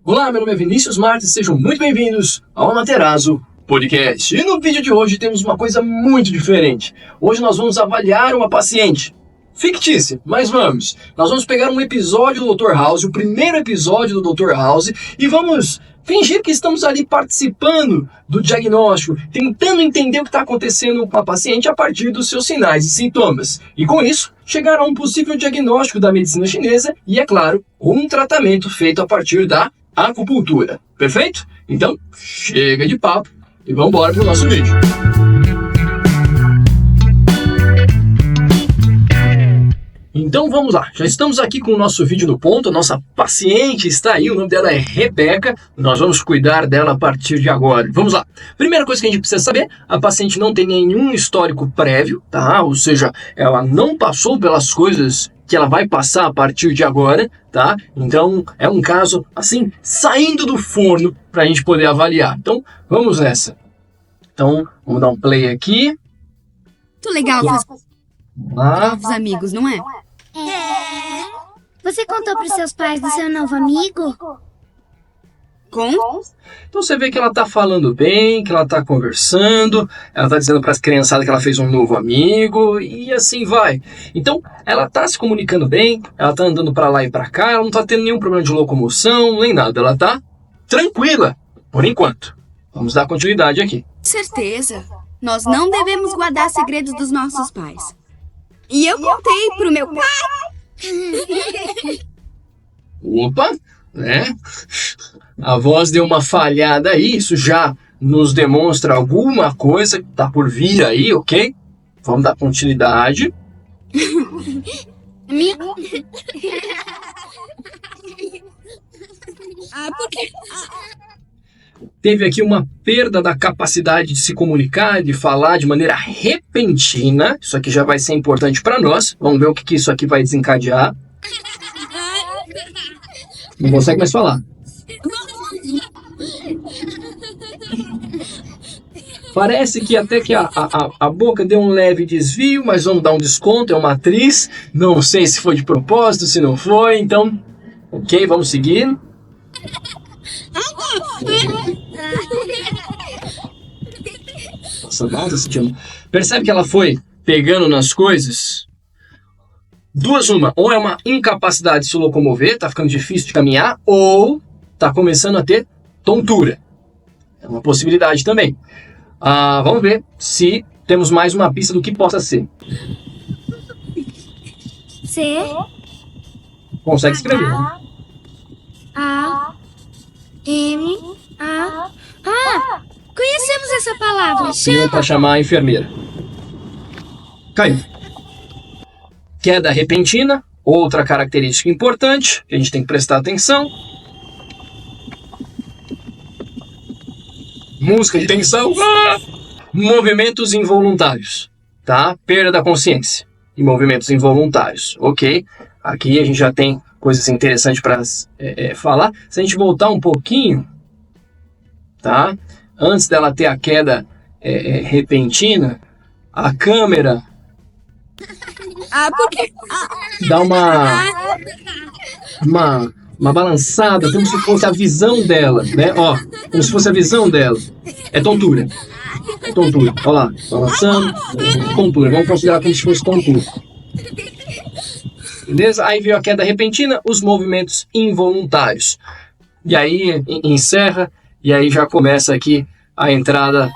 Olá, meu nome é Vinícius Martins, sejam muito bem-vindos ao Amaterasu Podcast. E no vídeo de hoje temos uma coisa muito diferente. Hoje nós vamos avaliar uma paciente fictícia, mas vamos. Nós vamos pegar um episódio do Dr. House, o primeiro episódio do Dr. House, e vamos fingir que estamos ali participando do diagnóstico, tentando entender o que está acontecendo com a paciente a partir dos seus sinais e sintomas. E com isso, chegar a um possível diagnóstico da medicina chinesa e, é claro, um tratamento feito a partir da acupuntura. Perfeito? Então, chega de papo e vamos embora para o nosso vídeo. Então vamos lá, já estamos aqui com o nosso vídeo no ponto, a nossa paciente está aí, o nome dela é Rebeca, nós vamos cuidar dela a partir de agora. Vamos lá, primeira coisa que a gente precisa saber, a paciente não tem nenhum histórico prévio, tá? Ou seja, ela não passou pelas coisas que ela vai passar a partir de agora, tá? Então é um caso, assim, saindo do forno para a gente poder avaliar. Então vamos nessa. Então vamos dar um play aqui. Muito legal fazer novos amigos, não é? Você contou para os seus pais do seu novo amigo? Com? Então você vê que ela tá falando bem, que ela tá conversando, ela tá dizendo para as criançadas que ela fez um novo amigo e assim vai. Então ela tá se comunicando bem, ela tá andando para lá e para cá, ela não tá tendo nenhum problema de locomoção, nem nada, ela tá tranquila, por enquanto. Vamos dar continuidade aqui. Certeza. Nós não devemos guardar segredos dos nossos pais. E eu contei pro meu pai. Opa, né? A voz deu uma falhada aí, isso já nos demonstra alguma coisa que tá por vir aí, ok? Vamos dar continuidade. Minha... Porque... Teve aqui uma perda da capacidade de se comunicar, de falar de maneira repentina. Isso aqui já vai ser importante para nós. Vamos ver o que isso aqui vai desencadear. Não consegue mais falar. Parece que até que a boca deu um leve desvio, mas vamos dar um desconto, é uma atriz. Não sei se foi de propósito, se não foi, então... Ok, vamos seguir. Nossa, percebe que ela foi pegando nas coisas? Duas uma, ou é uma incapacidade de se locomover, tá ficando difícil de caminhar, ou tá começando a ter tontura. É uma possibilidade também. Vamos ver se temos mais uma pista do que possa ser. C. Consegue escrever? A. M. A. Conhecemos essa palavra. Chama para chamar a enfermeira. Caiu. Queda repentina, outra característica importante que a gente tem que prestar atenção. Música de tensão. Movimentos involuntários, tá? Perda da consciência e movimentos involuntários, ok? Aqui a gente já tem coisas interessantes para falar. Se a gente voltar um pouquinho, tá? Antes dela ter a queda repentina, a câmera Porque... dá uma balançada, como se fosse a visão dela, né? Ó, como se fosse a visão dela. É tontura. É tontura. Olha lá, balançando, tontura. Vamos considerar como se fosse tontura. Beleza? Aí veio a queda repentina, os movimentos involuntários. E aí encerra, e aí já começa aqui a entrada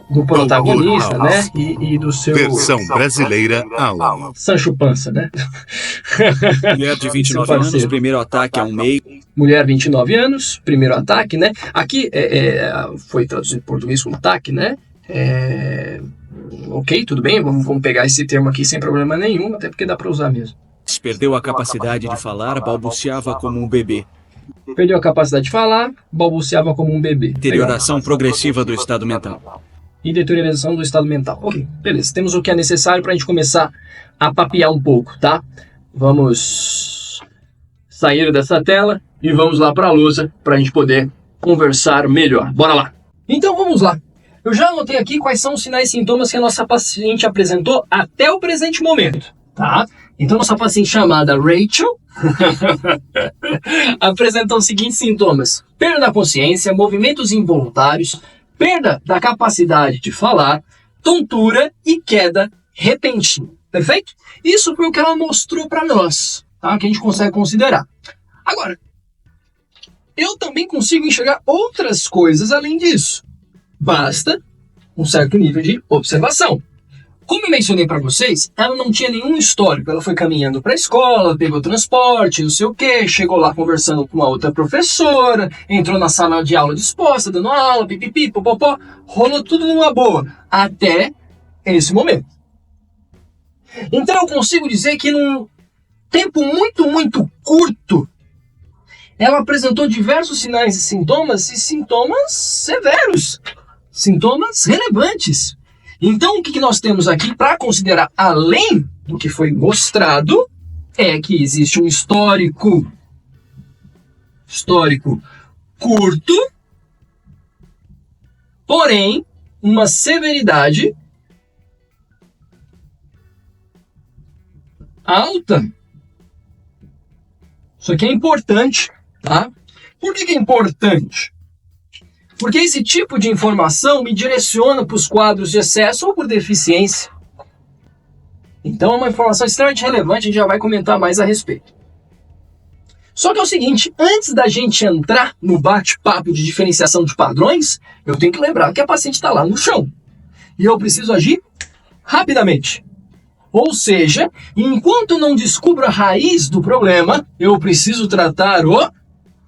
do protagonista, né? E do seu... Versão brasileira Alan. Sancho Panza, né? Mulher de 29 anos, primeiro ataque há um mês. Mulher, 29 anos, primeiro ataque, né? Aqui foi traduzido em português como ataque, né? Ok, tudo bem, vamos pegar esse termo aqui sem problema nenhum, até porque dá para usar mesmo. Perdeu a capacidade de falar, balbuciava como um bebê. Perdeu a capacidade de falar, balbuciava como um bebê. Deterioração progressiva do estado mental. E deterioração do estado mental. Ok, beleza. Temos o que é necessário para a gente começar a papear um pouco, tá? Vamos sair dessa tela e vamos lá para a lousa para a gente poder conversar melhor. Bora lá. Então vamos lá. Eu já anotei aqui quais são os sinais e sintomas que a nossa paciente apresentou até o presente momento, tá? Então, nossa paciente chamada Rachel apresentou os seguintes sintomas: perda da consciência, movimentos involuntários, perda da capacidade de falar, tontura e queda repentina. Perfeito? Isso foi o que ela mostrou para nós, tá? Que a gente consegue considerar. Agora, eu também consigo enxergar outras coisas além disso. Basta um certo nível de observação. Como eu mencionei para vocês, ela não tinha nenhum histórico. Ela foi caminhando para a escola, pegou transporte, não sei o quê, chegou lá conversando com uma outra professora, entrou na sala de aula disposta, dando aula, pipipi, popopó, rolou tudo numa boa, até esse momento. Então eu consigo dizer que num tempo muito curto, ela apresentou diversos sinais e sintomas severos, sintomas relevantes. Então, o que nós temos aqui para considerar, além do que foi mostrado, é que existe um histórico curto, porém, uma severidade alta. Isso aqui é importante, tá? Por que é importante? Porque esse tipo de informação me direciona para os quadros de excesso ou por deficiência. Então é uma informação extremamente relevante, a gente já vai comentar mais a respeito. Só que é o seguinte, antes da gente entrar no bate-papo de diferenciação de padrões, eu tenho que lembrar que a paciente está lá no chão. E eu preciso agir rapidamente. Ou seja, enquanto eu não descubro a raiz do problema, eu preciso tratar o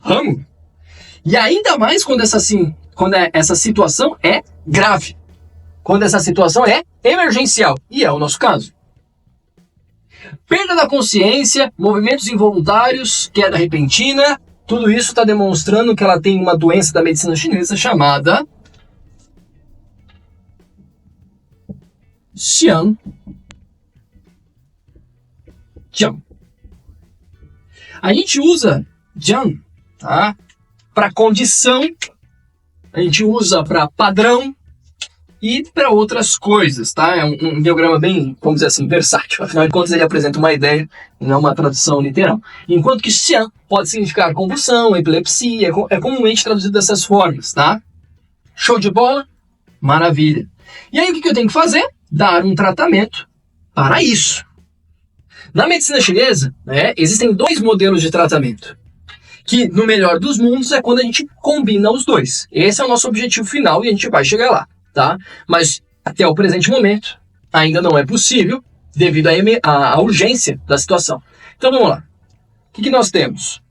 ramo. E ainda mais quando essa situação é grave. Quando essa situação é emergencial. E é o nosso caso. Perda da consciência, movimentos involuntários, queda repentina. Tudo isso está demonstrando que ela tem uma doença da medicina chinesa chamada Xiang. A gente usa Jiang, tá? Para condição, a gente usa para padrão e para outras coisas, tá? É um diagrama bem, vamos dizer assim, versátil. Afinal de contas, ele apresenta uma ideia e não uma tradução literal. Enquanto que Xiang pode significar convulsão, epilepsia, é comumente traduzido dessas formas, tá? Show de bola? Maravilha. E aí, o que eu tenho que fazer? Dar um tratamento para isso. Na medicina chinesa, existem 2 modelos de tratamento. Que, no melhor dos mundos, é quando a gente combina os dois. Esse é o nosso objetivo final e a gente vai chegar lá, tá? Mas, até o presente momento, ainda não é possível, devido à urgência da situação. Então, vamos lá. O que nós temos?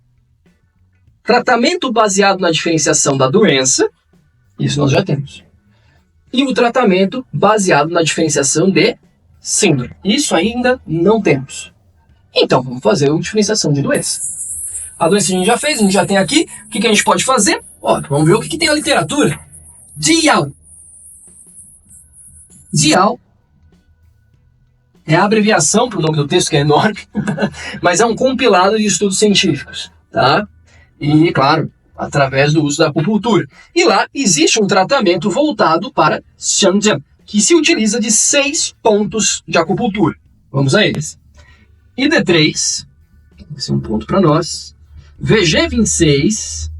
Tratamento baseado na diferenciação da doença, isso nós já temos. E o tratamento baseado na diferenciação de síndrome. Isso ainda não temos. Então, vamos fazer uma diferenciação de doença. A doença a gente já fez, a gente já tem aqui. O que a gente pode fazer? Vamos ver o que tem na literatura. Jiao. Jiao é a abreviação para o nome do texto, que é enorme, mas é um compilado de estudos científicos, tá? E, claro, através do uso da acupuntura. E lá existe um tratamento voltado para Xiangjiang, que se utiliza de 6 pontos de acupuntura. Vamos a eles. ID3, esse é um ponto para nós. VG26,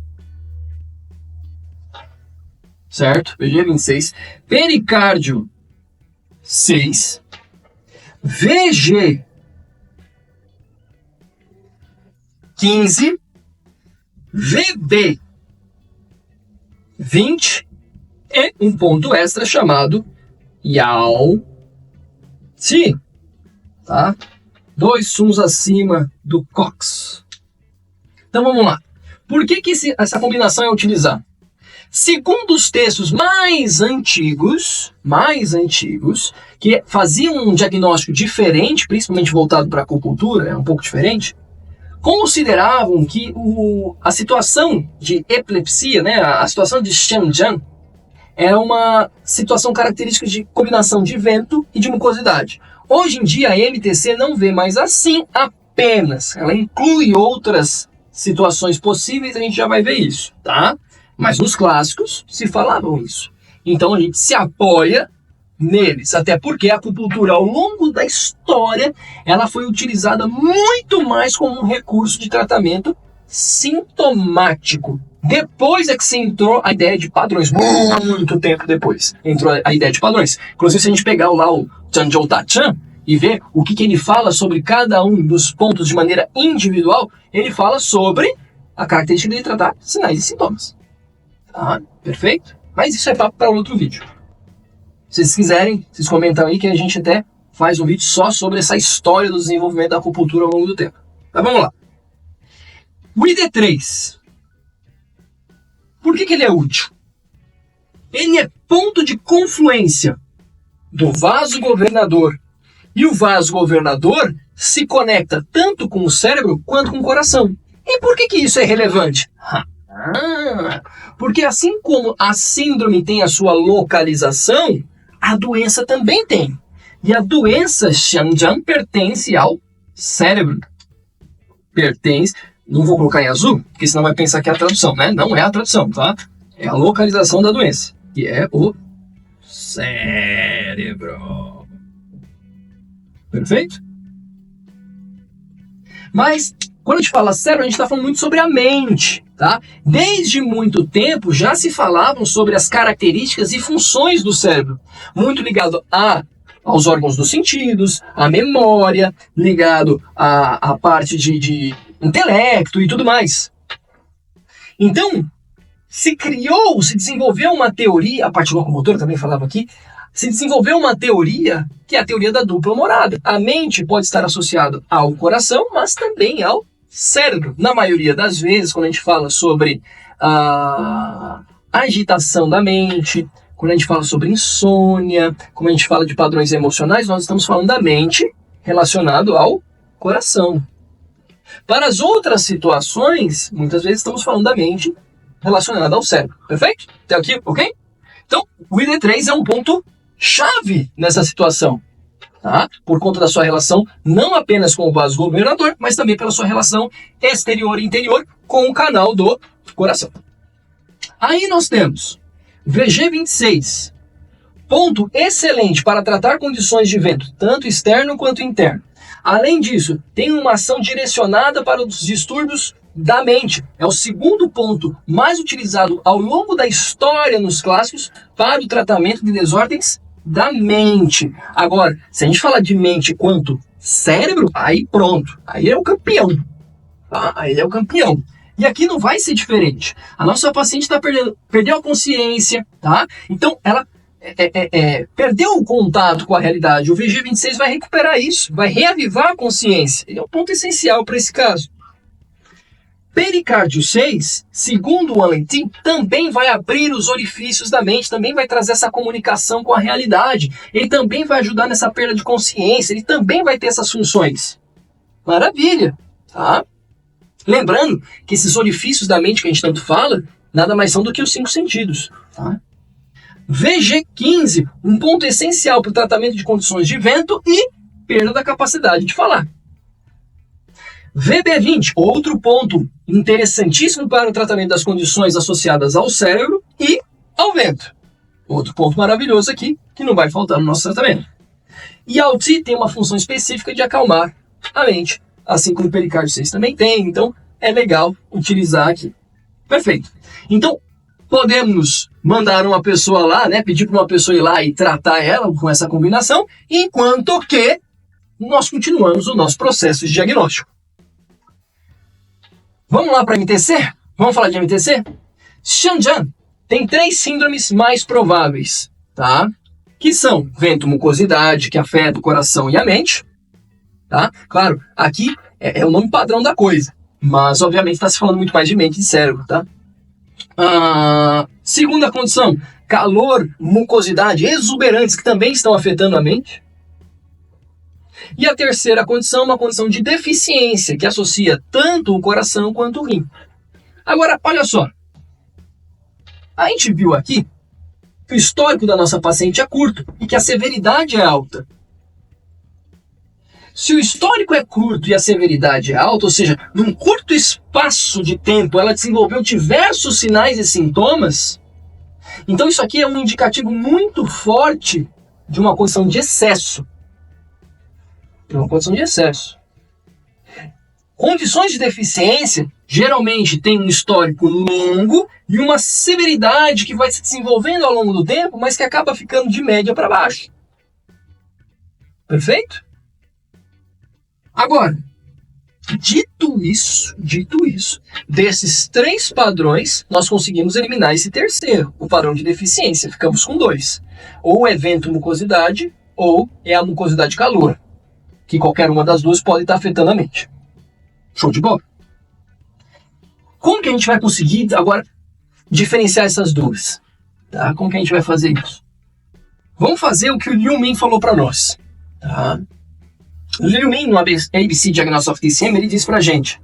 certo? VG26. Pericárdio 6. VG15. VB20 e um ponto extra chamado Yao Qi, tá? 2 sumos acima do Cox. Então vamos lá. Por que essa combinação é utilizada? Segundo os textos mais antigos, que faziam um diagnóstico diferente, principalmente voltado para a acupuntura, é um pouco diferente, consideravam que a situação de epilepsia, a situação de Xiangjiang, é uma situação característica de combinação de vento e de mucosidade. Hoje em dia a MTC não vê mais assim apenas, ela inclui outras situações possíveis, a gente já vai ver isso, tá? Mas nos clássicos se falavam isso. Então a gente se apoia neles, até porque a acupuntura ao longo da história ela foi utilizada muito mais como um recurso de tratamento sintomático. Depois é que se entrou a ideia de padrões, muito tempo depois entrou a ideia de padrões. Inclusive, se a gente pegar lá o Chanzhou Tachan e ver o que ele fala sobre cada um dos pontos de maneira individual, ele fala sobre a característica de tratar sinais e sintomas. Tá? Perfeito? Mas isso é papo para outro vídeo. Se vocês quiserem, vocês comentam aí que a gente até faz um vídeo só sobre essa história do desenvolvimento da acupuntura ao longo do tempo. Mas vamos lá. O ID3. Por que ele é útil? Ele é ponto de confluência do vaso governador. E o vaso governador se conecta tanto com o cérebro quanto com o coração. E por que isso é relevante? Porque assim como a síndrome tem a sua localização, a doença também tem. E a doença Shanjian pertence ao cérebro. Pertence... Não vou colocar em azul, porque senão vai pensar que é a tradução, né? Não é a tradução, tá? É a localização da doença, que é o cérebro. Perfeito? Mas, quando a gente fala cérebro, a gente está falando muito sobre a mente, tá? Desde muito tempo já se falavam sobre as características e funções do cérebro, muito ligado aos órgãos dos sentidos, à memória, ligado à parte de intelecto e tudo mais. Então, se desenvolveu uma teoria, a parte locomotora também falava aqui, se desenvolveu uma teoria que é a teoria da dupla morada. A mente pode estar associada ao coração, mas também ao cérebro. Na maioria das vezes, quando a gente fala sobre a agitação da mente, quando a gente fala sobre insônia, quando a gente fala de padrões emocionais, nós estamos falando da mente relacionado ao coração. Para as outras situações, muitas vezes estamos falando da mente relacionada ao cérebro. Perfeito? Até aqui, ok? Então, o ID3 é um ponto-chave nessa situação. Tá? Por conta da sua relação não apenas com o vaso governador, mas também pela sua relação exterior e interior com o canal do coração. Aí nós temos VG26. Ponto excelente para tratar condições de vento, tanto externo quanto interno. Além disso, tem uma ação direcionada para os distúrbios da mente. É o segundo ponto mais utilizado ao longo da história nos clássicos para o tratamento de desordens da mente. Agora, se a gente falar de mente quanto cérebro, aí pronto. Aí é o campeão. Tá? Aí é o campeão. E aqui não vai ser diferente. A nossa paciente perdeu a consciência, tá? Então, ela perdeu o contato com a realidade. O VG26 vai recuperar isso, vai reavivar a consciência. Ele é um ponto essencial para esse caso. Pericárdio 6, segundo o Alentin, também vai abrir os orifícios da mente, também vai trazer essa comunicação com a realidade. Ele também vai ajudar nessa perda de consciência, ele também vai ter essas funções. Maravilha, tá? Lembrando que esses orifícios da mente que a gente tanto fala, nada mais são do que os 5 sentidos, tá? VG15, um ponto essencial para o tratamento de condições de vento e perda da capacidade de falar. VB20, outro ponto interessantíssimo para o tratamento das condições associadas ao cérebro e ao vento. Outro ponto maravilhoso aqui, que não vai faltar no nosso tratamento. E a ALT tem uma função específica de acalmar a mente, assim como o pericárdio 6 também tem, então é legal utilizar aqui. Perfeito. Então, podemos mandar uma pessoa lá, né, pedir para uma pessoa ir lá e tratar ela com essa combinação, enquanto que nós continuamos o nosso processo de diagnóstico. Vamos lá para MTC? Vamos falar de MTC? Shanjian tem 3 síndromes mais prováveis, tá? Que são ventomucosidade, que afeta o coração e a mente, tá? Claro, aqui é o nome padrão da coisa, mas obviamente está se falando muito mais de mente e de cérebro, tá? Segunda condição, calor, mucosidade, exuberantes, que também estão afetando a mente. E a terceira condição, uma condição de deficiência, que associa tanto o coração quanto o rim. Agora, olha só. A gente viu aqui que o histórico da nossa paciente é curto e que a severidade é alta. Se o histórico é curto e a severidade é alta, ou seja, num curto espaço de tempo ela desenvolveu diversos sinais e sintomas, então isso aqui é um indicativo muito forte de uma condição de excesso. Condições de deficiência geralmente têm um histórico longo e uma severidade que vai se desenvolvendo ao longo do tempo, mas que acaba ficando de média para baixo. Perfeito? Agora, dito isso, desses 3 padrões, nós conseguimos eliminar esse terceiro, o padrão de deficiência. Ficamos com 2. Ou é vento-mucosidade, ou é a mucosidade-calor, que qualquer uma das duas pode estar afetando a mente. Show de bola? Como que a gente vai conseguir agora diferenciar essas duas? Tá? Como que a gente vai fazer isso? Vamos fazer o que o Liu Min falou para nós. Tá? O Liu Min, no ABC Diagnosis of TCM, ele diz pra gente: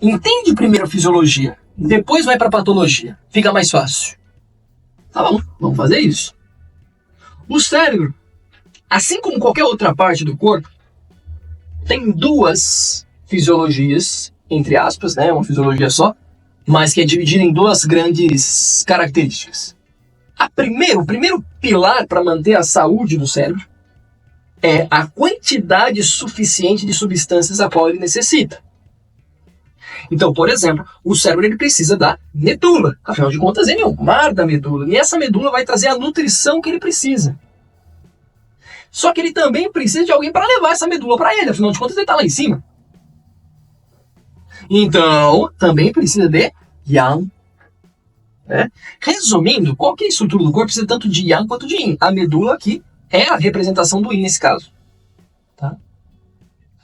entende primeiro a fisiologia, depois vai pra patologia. Fica mais fácil. Tá bom, vamos fazer isso. O cérebro, assim como qualquer outra parte do corpo, tem 2 fisiologias, entre aspas, né, uma fisiologia só, mas que é dividida em 2 grandes características. O primeiro pilar para manter a saúde do cérebro é a quantidade suficiente de substâncias a qual ele necessita. Então, por exemplo, o cérebro ele precisa da medula. Afinal de contas, ele é o mar da medula. E essa medula vai trazer a nutrição que ele precisa. Só que ele também precisa de alguém para levar essa medula para ele. Afinal de contas, ele está lá em cima. Então, também precisa de yang. Né? Resumindo, qualquer estrutura do corpo precisa tanto de yang quanto de yin. A medula aqui é a representação do yin nesse caso. Tá?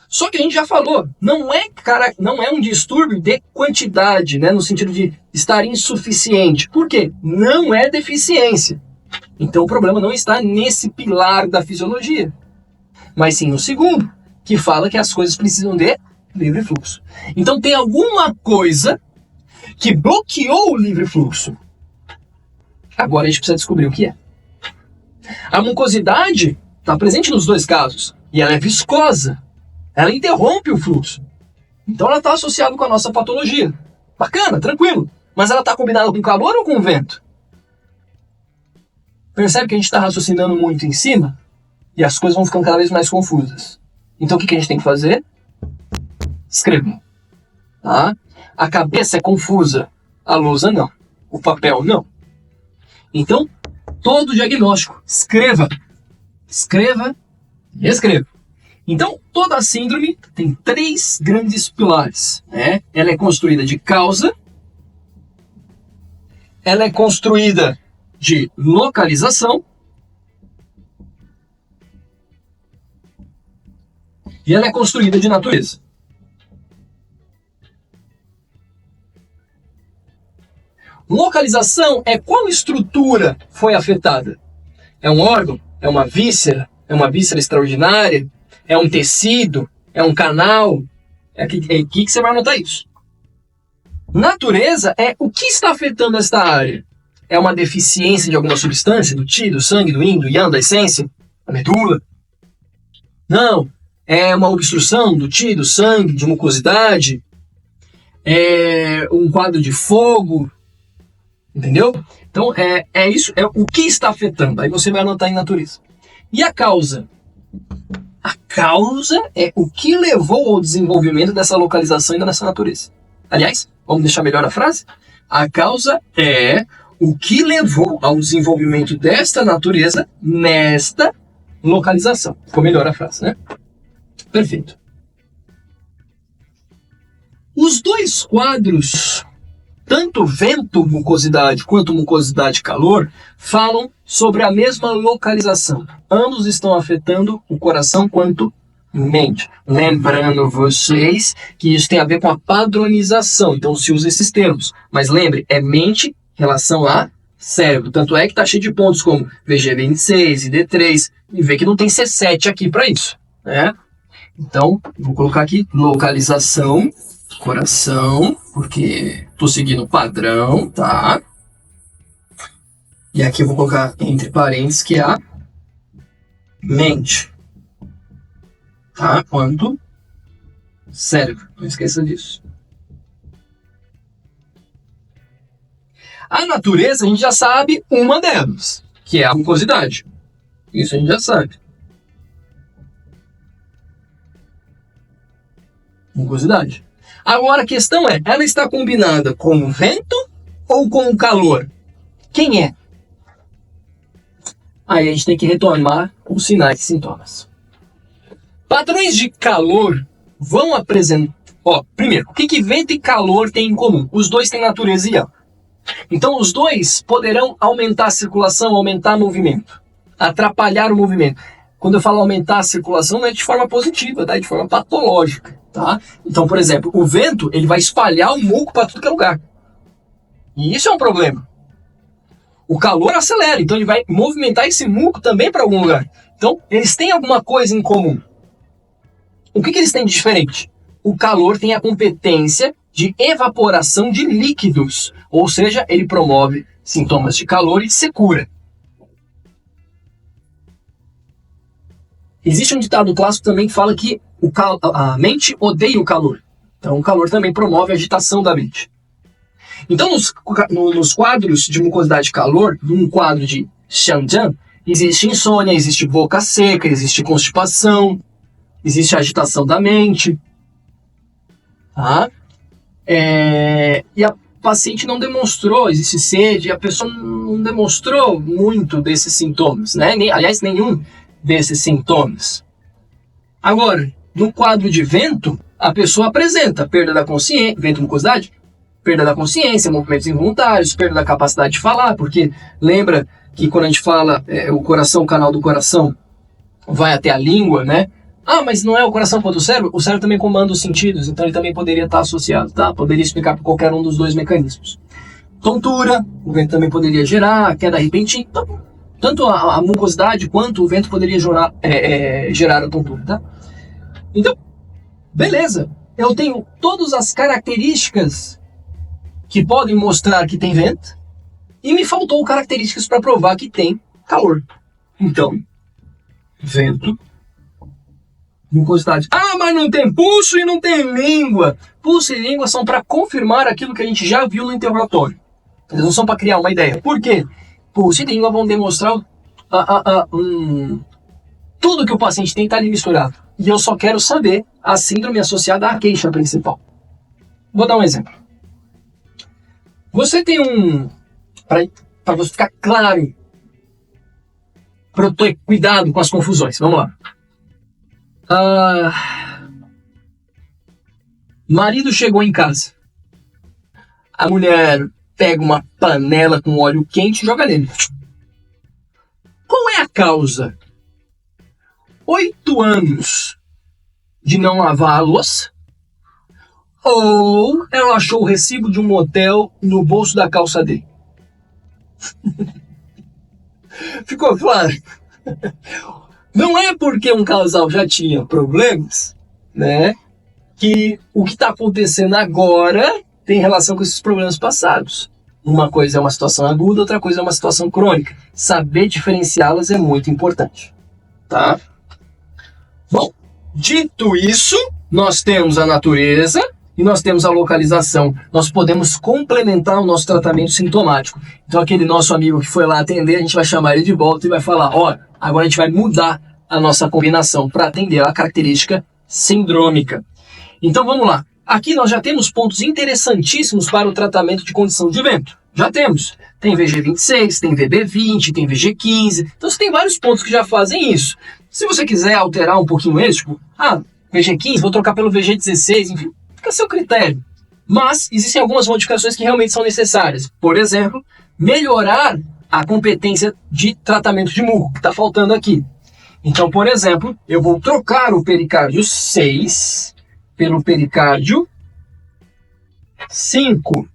Só que a gente já falou, não é um distúrbio de quantidade, né, no sentido de estar insuficiente. Por quê? Não é deficiência. Então o problema não está nesse pilar da fisiologia, mas sim no segundo, que fala que as coisas precisam de livre fluxo. Então tem alguma coisa que bloqueou o livre fluxo. Agora a gente precisa descobrir o que é. A mucosidade está presente nos 2 casos, e ela é viscosa. Ela interrompe o fluxo. Então ela está associada com a nossa patologia. Bacana, tranquilo. Mas ela está combinada com calor ou com vento? Percebe que a gente está raciocinando muito em cima? E as coisas vão ficando cada vez mais confusas. Então o que a gente tem que fazer? Escrever. Tá? A cabeça é confusa. A lousa não. O papel não. Então, todo diagnóstico. Escreva. Escreva e escreva. Então, toda a síndrome tem 3 grandes pilares. Né? Ela é construída de causa, ela é construída de localização e ela é construída de natureza. Localização é qual estrutura foi afetada. É um órgão? É uma víscera? É uma víscera extraordinária? É um tecido? É um canal? É aqui que você vai anotar isso. Natureza é o que está afetando esta área. É uma deficiência de alguma substância, do Qi, do sangue, do Yin, do Yang, da essência, da medula? Não. É uma obstrução do Qi, do sangue, de mucosidade? É um quadro de fogo? Entendeu? Então, é isso, é o que está afetando. Aí você vai anotar em natureza. E a causa? A causa é o que levou ao desenvolvimento dessa localização e dessa natureza. Aliás, vamos deixar melhor a frase? A causa é o que levou ao desenvolvimento desta natureza nesta localização. Ficou melhor a frase, né? Perfeito. Os 2 quadros, tanto vento-mucosidade quanto mucosidade-calor, falam sobre a mesma localização. Ambos estão afetando o coração quanto mente. Lembrando vocês que isso tem a ver com a padronização, então se usa esses termos. Mas lembre, é mente em relação a cérebro. Tanto é que está cheio de pontos como VG26 e D3, e vê que não tem C7 aqui para isso. Né? Então, vou colocar aqui localização, coração, porque estou seguindo o padrão, tá? E aqui eu vou colocar entre parênteses que é a mente, tá? Quanto cérebro, não esqueça disso. A natureza, a gente já sabe uma delas, que é a mucosidade. Isso a gente já sabe. Mucosidade. Agora a questão é, ela está combinada com o vento ou com o calor? Quem é? Aí a gente tem que retomar os sinais e sintomas. Padrões de calor vão apresentar... Primeiro, o que vento e calor têm em comum? Os dois têm natureza e âmbito. Então os dois poderão aumentar a circulação, aumentar o movimento, atrapalhar o movimento. Quando eu falo aumentar a circulação, não é de forma positiva, tá? É de forma patológica, tá? Então, por exemplo, o vento ele vai espalhar o muco para tudo que é lugar. E isso é um problema. O calor acelera, então ele vai movimentar esse muco também para algum lugar. Então, eles têm alguma coisa em comum. O que eles têm de diferente? O calor tem a competência de evaporação de líquidos, ou seja, ele promove sintomas de calor e secura. Existe um ditado clássico também que fala que a mente odeia o calor. Então, o calor também promove a agitação da mente. Então, nos quadros de mucosidade de calor, num quadro de Xiangjian, existe insônia, existe boca seca, existe constipação, existe agitação da mente. Tá? E a paciente não demonstrou, existe sede, a pessoa não demonstrou muito desses sintomas, né? Aliás, nenhum desses sintomas. Agora, no quadro de vento, a pessoa apresenta perda da consciência, vento mucosidade, perda da consciência, movimentos involuntários, perda da capacidade de falar, porque lembra que quando a gente fala o coração, o canal do coração vai até a língua, né? Mas não é o coração quanto o cérebro também comanda os sentidos, então ele também poderia estar associado, tá? Poderia explicar por qualquer um dos dois mecanismos. Tontura, o vento também poderia gerar, queda repentina, tanto a mucosidade quanto o vento poderia gerar a tontura, tá? Então, beleza, eu tenho todas as características que podem mostrar que tem vento, e me faltou características para provar que tem calor. Então, vento, mucosidade. Mas não tem pulso e não tem língua. Pulso e língua são para confirmar aquilo que a gente já viu no interrogatório. Eles não são para criar uma ideia. Por quê? Pulso e língua vão demonstrar tudo que o paciente tem está ali misturado. E eu só quero saber a síndrome associada à queixa principal. Vou dar um exemplo. Você tem para você ficar claro, para eu ter cuidado com as confusões. Vamos lá. Marido chegou em casa. A mulher pega uma panela com óleo quente e joga nele. Qual é a causa? 8 anos de não lavar a louça? Ou ela achou o recibo de um motel no bolso da calça dele? Ficou claro? Não é porque um casal já tinha problemas, né, que o que está acontecendo agora tem relação com esses problemas passados. Uma coisa é uma situação aguda, outra coisa é uma situação crônica. Saber diferenciá-las é muito importante, tá? Bom, dito isso, nós temos a natureza e nós temos a localização. Nós podemos complementar o nosso tratamento sintomático. Então aquele nosso amigo que foi lá atender, a gente vai chamar ele de volta e vai falar, agora a gente vai mudar a nossa combinação para atender a característica sindrômica. Então vamos lá. Aqui nós já temos pontos interessantíssimos para o tratamento de condição de vento. Já temos. Tem VG26, tem VB20, tem VG15. Então você tem vários pontos que já fazem isso. Se você quiser alterar um pouquinho isso, tipo, VG15, vou trocar pelo VG16, enfim, fica a seu critério. Mas existem algumas modificações que realmente são necessárias. Por exemplo, melhorar a competência de tratamento de muco, que está faltando aqui. Então, por exemplo, eu vou trocar o pericárdio 6 pelo pericárdio 5.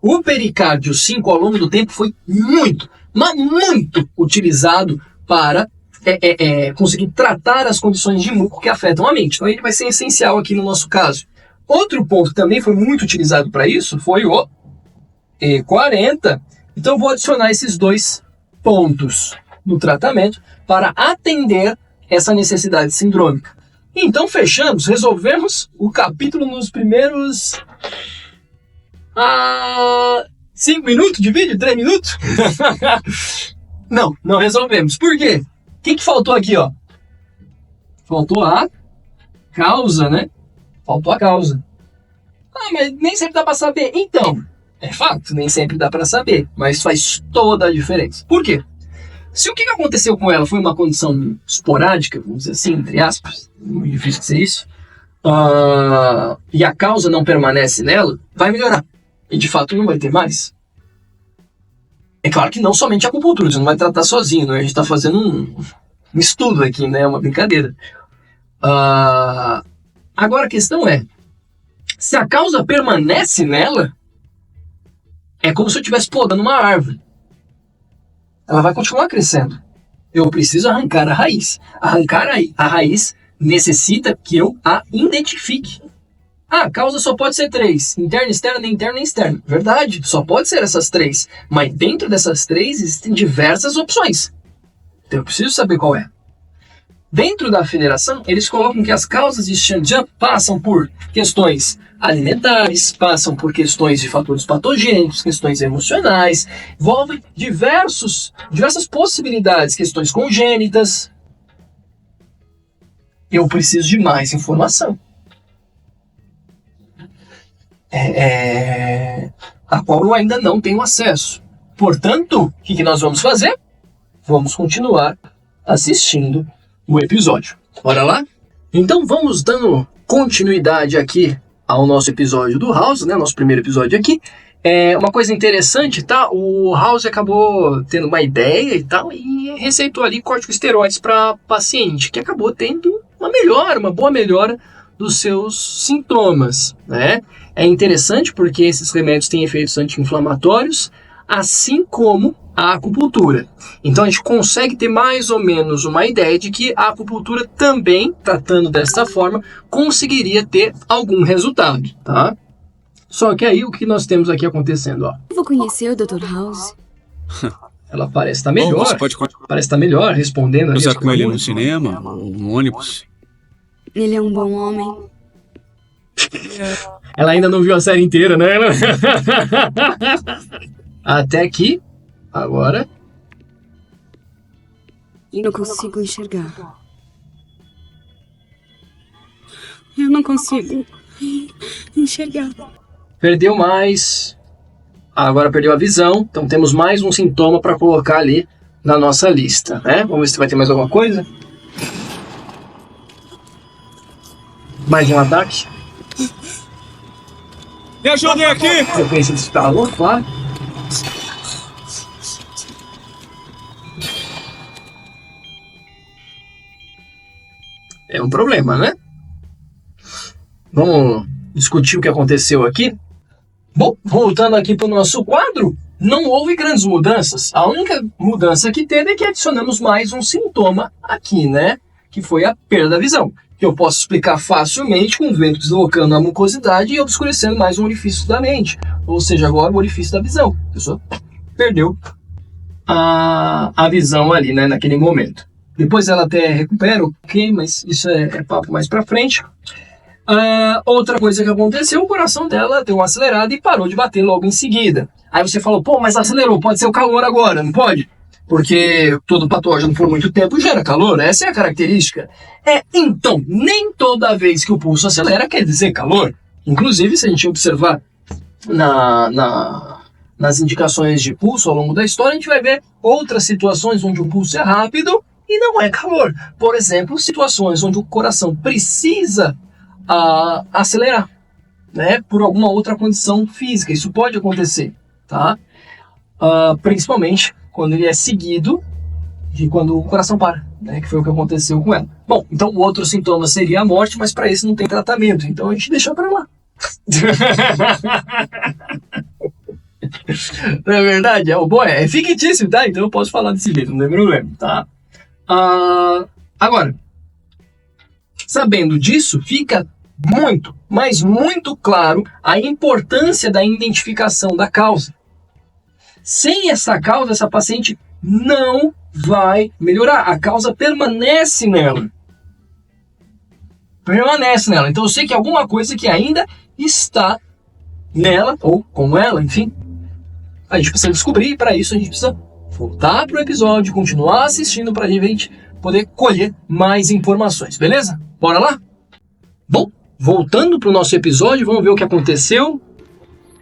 O pericárdio 5, ao longo do tempo, foi muito, mas muito utilizado para conseguir tratar as condições de muco que afetam a mente. Então, ele vai ser essencial aqui no nosso caso. Outro ponto que também foi muito utilizado para isso foi o E40. Então, eu vou adicionar esses 2 pontos no tratamento para atender essa necessidade sindrômica. Então, fechamos, resolvemos o capítulo nos primeiros 5 minutos de vídeo? 3 minutos? Não resolvemos. Por quê? que faltou aqui, ó? Faltou a causa, né? Faltou a causa. Ah, mas nem sempre dá pra saber. Então, é fato, nem sempre dá pra saber. Mas faz toda a diferença. Por quê? Se o que aconteceu com ela foi uma condição esporádica, vamos dizer assim, entre aspas, muito difícil de ser isso, e a causa não permanece nela, vai melhorar. E de fato não vai ter mais. É claro que não somente a acupuntura, você não vai tratar sozinho, né? A gente está fazendo um estudo aqui, né? Uma brincadeira. Agora a questão é, se a causa permanece nela, é como se eu estivesse podando uma árvore. Ela vai continuar crescendo. Eu preciso arrancar a raiz. Arrancar a raiz necessita que eu a identifique. A causa só pode ser 3. Interna, externa, nem interna, nem externa. Verdade, só pode ser essas 3. Mas dentro dessas 3 existem diversas opções. Então eu preciso saber qual é. Dentro da federação, eles colocam que as causas de Shanjian passam por questões alimentares, passam por questões de fatores patogênicos, questões emocionais, envolvem diversas possibilidades, questões congênitas. Eu preciso de mais informação. A qual eu ainda não tenho acesso. Portanto, o que nós vamos fazer? Vamos continuar assistindo o episódio. Bora lá? Então vamos dando continuidade aqui ao nosso episódio do House, né? Nosso primeiro episódio aqui. Uma coisa interessante, tá? O House acabou tendo uma ideia e tal e receitou ali corticosteroides para paciente, que acabou tendo uma boa melhora dos seus sintomas, né? É interessante porque esses remédios têm efeitos anti-inflamatórios, assim como a acupuntura. Então a gente consegue ter mais ou menos uma ideia de que a acupuntura também, tratando dessa forma, conseguiria ter algum resultado, tá? Só que aí o que nós temos aqui acontecendo, ó. Eu vou conhecer o Dr. House. Ela parece estar melhor. Bom, você pode parece estar melhor, respondendo ali. cruzar com ele no cinema, ou no ônibus. Ele é um bom homem. Ela ainda não viu a série inteira, né? Até que, agora... Eu não consigo enxergar. Eu não consigo enxergar. Perdeu mais. Agora perdeu a visão. Então temos mais um sintoma para colocar ali na nossa lista, né? Vamos ver se vai ter mais alguma coisa. Mais um ataque. Me ajudem aqui! Sequência de estalo, claro. É um problema, né? Vamos discutir o que aconteceu aqui. Bom, voltando aqui para o nosso quadro, não houve grandes mudanças. A única mudança que teve é que adicionamos mais um sintoma aqui, né? Que foi a perda da visão. Que eu posso explicar facilmente com o vento deslocando a mucosidade e obscurecendo mais um orifício da mente. Ou seja, agora o orifício da visão. A pessoa perdeu a visão ali, né? Naquele momento. Depois ela até recupera, ok, mas isso é papo mais pra frente. Outra coisa que aconteceu, o coração dela deu uma acelerada e parou de bater logo em seguida. Aí você falou, pô, mas acelerou, pode ser o calor agora, não pode? Porque todo patógeno por muito tempo gera calor, essa é a característica. Então, nem toda vez que o pulso acelera quer dizer calor. Inclusive, se a gente observar nas indicações de pulso ao longo da história, a gente vai ver outras situações onde o pulso é rápido e não é calor. Por exemplo, situações onde o coração precisa acelerar, né, por alguma outra condição física. Isso pode acontecer, tá? Principalmente quando ele é seguido de quando o coração para, né, que foi o que aconteceu com ela. Bom, então o outro sintoma seria a morte, mas para isso não tem tratamento, então a gente deixa para lá. Não é verdade? É fictício, tá? Então eu posso falar desse jeito, não tem problema, tá? Agora, sabendo disso, fica muito, mas muito claro a importância da identificação da causa. Sem essa causa, essa paciente não vai melhorar. A causa permanece nela. Então eu sei que alguma coisa que ainda está nela, ou com ela, enfim, a gente precisa descobrir, e para isso a gente precisa voltar pro episódio, continuar assistindo pra gente poder colher mais informações, beleza? Bora lá? Bom, voltando pro nosso episódio, vamos ver o que aconteceu.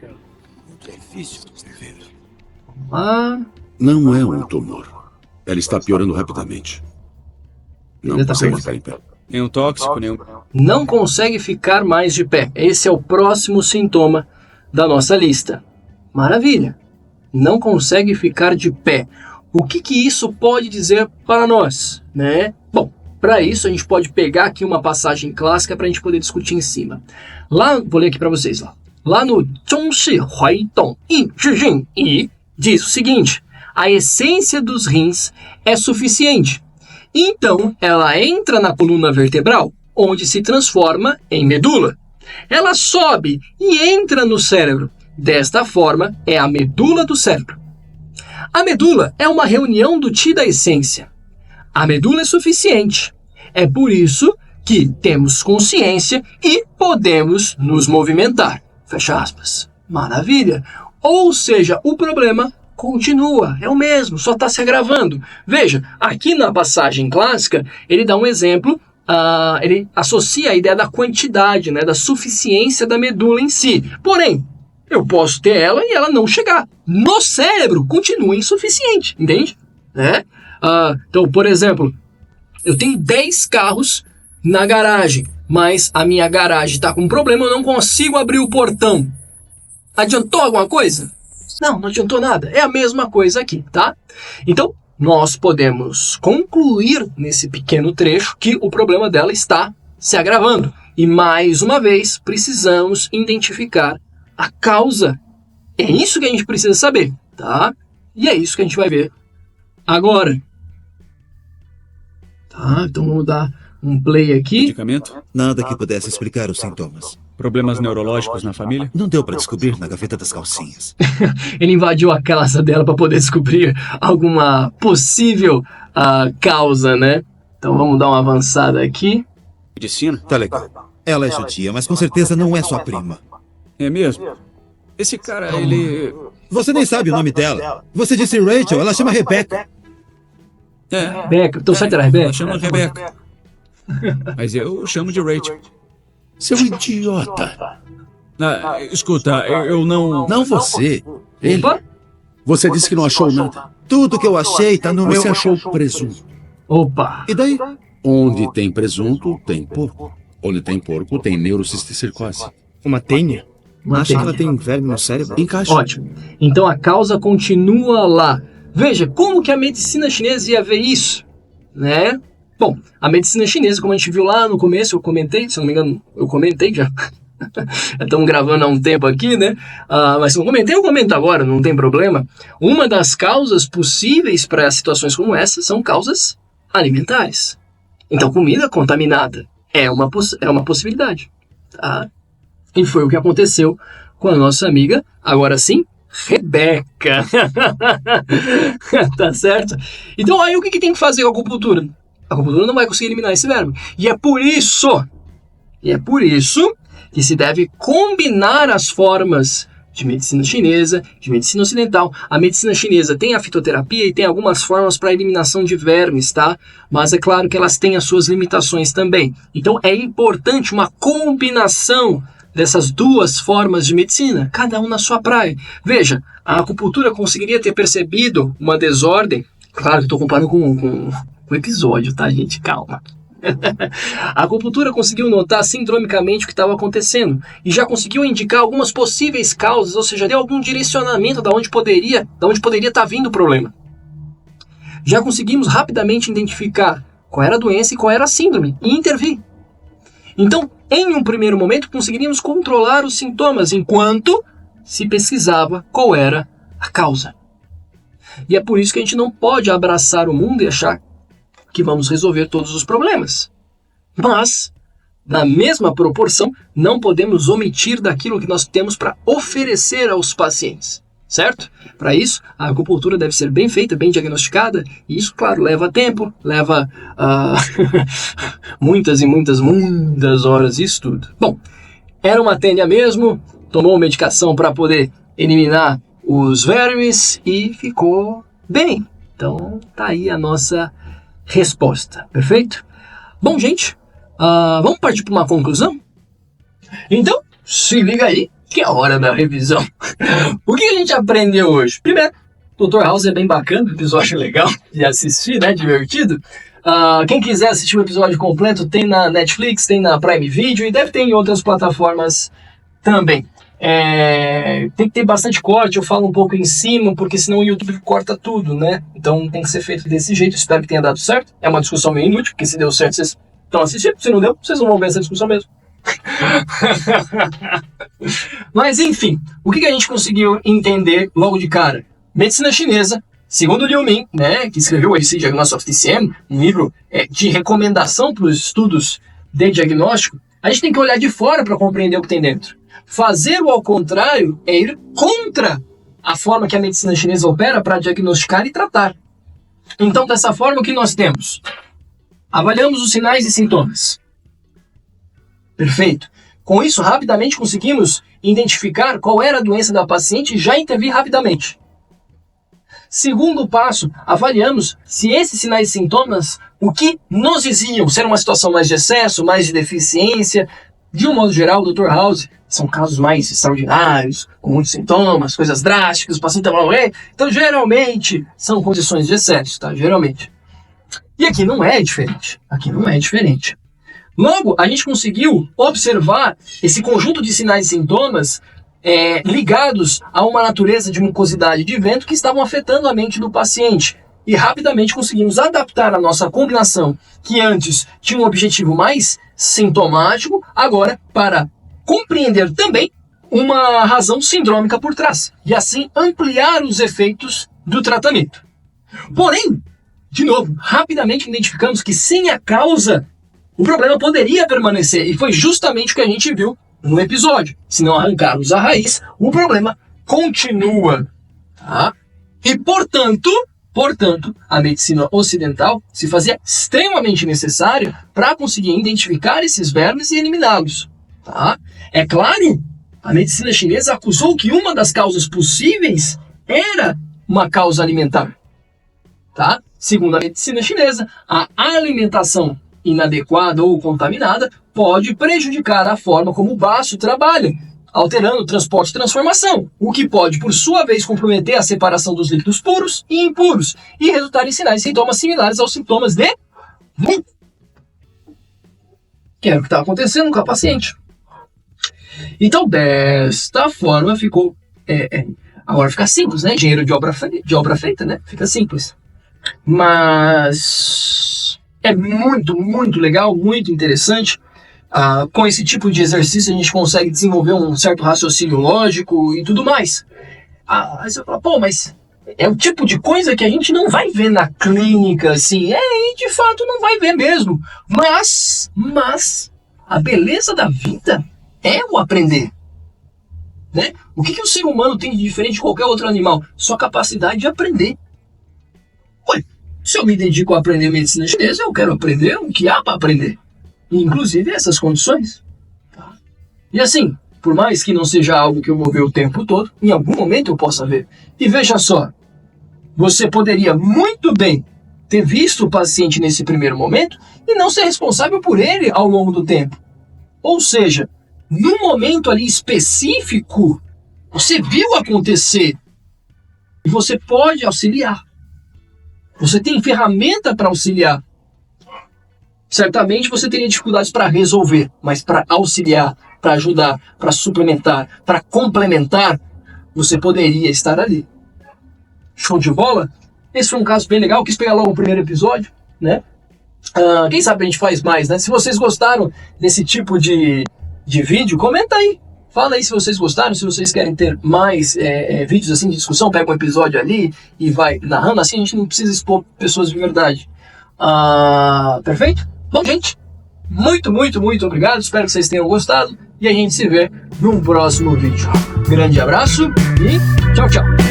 É difícil escrever. Vamos lá. Não é um tumor. Ela está piorando rapidamente. Não Ele tá consegue com- ficar em pé. Nenhum tóxico, nenhum... Não consegue ficar mais de pé. Esse é o próximo sintoma da nossa lista. Maravilha. Não consegue ficar de pé. O que isso pode dizer para nós, né? Bom, para isso a gente pode pegar aqui uma passagem clássica para a gente poder discutir em cima. Lá, vou ler aqui para vocês lá. Lá no Zhongshi Huaidong Yi Zhijing Yi diz o seguinte: a essência dos rins é suficiente. Então, ela entra na coluna vertebral, onde se transforma em medula. Ela sobe e entra no cérebro. Desta forma, é a medula do cérebro. A medula é uma reunião do Qi da essência. A medula é suficiente. É por isso que temos consciência e podemos nos movimentar. Fecha aspas. Maravilha. Ou seja, o problema continua, é o mesmo, só está se agravando. Veja, aqui na passagem clássica, ele dá um exemplo, ele associa a ideia da quantidade, né, da suficiência da medula em si. Porém, eu posso ter ela e ela não chegar. No cérebro, continua insuficiente, entende? Né? Então, por exemplo, eu tenho 10 carros na garagem, mas a minha garagem está com um problema, eu não consigo abrir o portão. Adiantou alguma coisa? Não adiantou nada. É a mesma coisa aqui, tá? Então, nós podemos concluir nesse pequeno trecho que o problema dela está se agravando. E, mais uma vez, precisamos identificar a causa. É isso que a gente precisa saber, tá? E é isso que a gente vai ver agora. Tá, então vamos dar um play aqui. Medicamento? Nada que pudesse explicar os sintomas. Problemas neurológicos na família? Não deu para descobrir na gaveta das calcinhas. Ele invadiu a casa dela para poder descobrir alguma possível causa, né? Então vamos dar uma avançada aqui. Medicina? Tá legal. Ela é judia, mas com certeza não é sua prima. É mesmo? Esse cara, ele... Você nem sabe o nome dela. Você disse Rachel, ela chama Rebecca. É, Rebeca, então certo era Rebeca? ela chama Rebeca. Mas eu chamo de Rachel. Seu idiota. Escuta, eu não... Não você. Ele. Opa, Você disse que não achou nada. Tudo que eu achei tá no meu... Você achou presunto. opa. E daí? Onde tem presunto, tem porco. Onde tem porco, tem neurocisticercose. Uma tênia? Uma Acha que ela tênia. tem verme no cérebro? Encaixa. Ótimo. Então a causa continua lá. Veja, como que a medicina chinesa ia ver isso, né? Bom, a medicina chinesa, como a gente viu lá no começo, eu comentei, se não me engano, eu comentei já. Estamos gravando há um tempo aqui, né? Mas se eu comentei, eu comento agora, não tem problema. Uma das causas possíveis para situações como essa são causas alimentares. Então, comida contaminada é uma possibilidade, tá? E foi o que aconteceu com a nossa amiga, agora sim, Rebeca. Tá certo? Então, aí o que tem que fazer com a acupuntura? A acupuntura não vai conseguir eliminar esse verme. E é por isso que se deve combinar as formas de medicina chinesa, de medicina ocidental. A medicina chinesa tem a fitoterapia e tem algumas formas para eliminação de vermes, tá? Mas é claro que elas têm as suas limitações também. Então é importante uma combinação dessas duas formas de medicina, cada um na sua praia. Veja, a acupuntura conseguiria ter percebido uma desordem. Claro que estou comparando com o episódio, tá, gente? Calma. A acupuntura conseguiu notar sindromicamente o que estava acontecendo e já conseguiu indicar algumas possíveis causas, ou seja, deu algum direcionamento de onde poderia estar vindo o problema. Já conseguimos rapidamente identificar qual era a doença e qual era a síndrome e intervir. Então, em um primeiro momento, conseguiríamos controlar os sintomas enquanto se pesquisava qual era a causa. E é por isso que a gente não pode abraçar o mundo e achar que vamos resolver todos os problemas. Mas, na mesma proporção, não podemos omitir daquilo que nós temos para oferecer aos pacientes, certo? Para isso, a acupuntura deve ser bem feita, bem diagnosticada, e isso, claro, leva tempo, leva muitas horas de estudo. Bom, era uma tênia mesmo, tomou medicação para poder eliminar os vermes e ficou Bem, então tá aí a nossa resposta, perfeito? Bom, gente, vamos partir para uma conclusão? Então, se liga aí, que é a hora da revisão. O que a gente aprendeu hoje? Primeiro, Dr. House é bem bacana, episódio legal de assistir, né? Divertido. Quem quiser assistir o episódio completo, tem na Netflix, tem na Prime Video e deve ter em outras plataformas também. Tem que ter bastante corte, eu falo um pouco em cima, porque senão o YouTube corta tudo, né? Então tem que ser feito desse jeito, espero que tenha dado certo. É uma discussão meio inútil, porque se deu certo, vocês estão assistindo, se não deu, vocês não vão ver essa discussão mesmo. Mas enfim, o que a gente conseguiu entender logo de cara? Medicina chinesa, segundo Liu Min, né, que escreveu o ABC Diagnostic of TCM, um livro de recomendação para os estudos de diagnóstico, a gente tem que olhar de fora para compreender o que tem dentro. Fazer o ao contrário é ir contra a forma que a medicina chinesa opera para diagnosticar e tratar. Então, dessa forma, o que nós temos? Avaliamos os sinais e sintomas. Perfeito. Com isso, rapidamente conseguimos identificar qual era a doença da paciente e já intervir rapidamente. Segundo passo, avaliamos se esses sinais e sintomas, o que nos diziam, ser uma situação mais de excesso, mais de deficiência. De um modo geral, o Dr. House são casos mais extraordinários, com muitos sintomas, coisas drásticas, o paciente está mal. Então, geralmente, são condições de excesso, tá? Geralmente. E aqui não é diferente. Logo, a gente conseguiu observar esse conjunto de sinais e sintomas ligados a uma natureza de mucosidade de vento que estavam afetando a mente do paciente. E rapidamente conseguimos adaptar a nossa combinação, que antes tinha um objetivo mais sintomático, agora para compreender também uma razão sindrômica por trás. E assim ampliar os efeitos do tratamento. Porém, de novo, rapidamente identificamos que sem a causa, o problema poderia permanecer. E foi justamente o que a gente viu no episódio. Se não arrancarmos a raiz, o problema continua. Tá? E, portanto, a medicina ocidental se fazia extremamente necessária para conseguir identificar esses vermes e eliminá-los. Tá? É claro, a medicina chinesa acusou que uma das causas possíveis era uma causa alimentar. Tá? Segundo a medicina chinesa, a alimentação inadequada ou contaminada pode prejudicar a forma como o baço trabalha, alterando o transporte e transformação, o que pode, por sua vez, comprometer a separação dos líquidos puros e impuros e resultar em sinais e sintomas similares aos sintomas de vulco, que era o que estava acontecendo com a paciente. Então, desta forma, ficou... agora fica simples, né? Dinheiro de obra feita, né? Fica simples. Mas é muito, muito legal, muito interessante. Com esse tipo de exercício a gente consegue desenvolver um certo raciocínio lógico e tudo mais. Aí você fala, mas é o tipo de coisa que a gente não vai ver na clínica, assim. E de fato não vai ver mesmo. Mas a beleza da vida é o aprender. Né? O que o ser humano tem de diferente de qualquer outro animal? Sua capacidade de aprender. Se eu me dedico a aprender medicina chinesa, eu quero aprender o que há para aprender. Inclusive essas condições. Tá? E assim, por mais que não seja algo que eu vou ver o tempo todo, em algum momento eu possa ver. E veja só, você poderia muito bem ter visto o paciente nesse primeiro momento e não ser responsável por ele ao longo do tempo. Ou seja, no momento ali específico, você viu acontecer e você pode auxiliar. Você tem ferramenta para auxiliar. Certamente você teria dificuldades para resolver, mas para auxiliar, para ajudar, para suplementar, para complementar, você poderia estar ali. Show de bola? Esse foi um caso bem legal. Quis pegar logo o primeiro episódio, né? Quem sabe a gente faz mais, né? Se vocês gostaram desse tipo de vídeo, comenta aí. Fala aí se vocês gostaram, se vocês querem ter mais vídeos assim de discussão, pega um episódio ali e vai narrando, assim a gente não precisa expor pessoas de verdade. Perfeito? Bom, gente, muito, muito, muito obrigado, espero que vocês tenham gostado e a gente se vê num próximo vídeo. Grande abraço e tchau, tchau!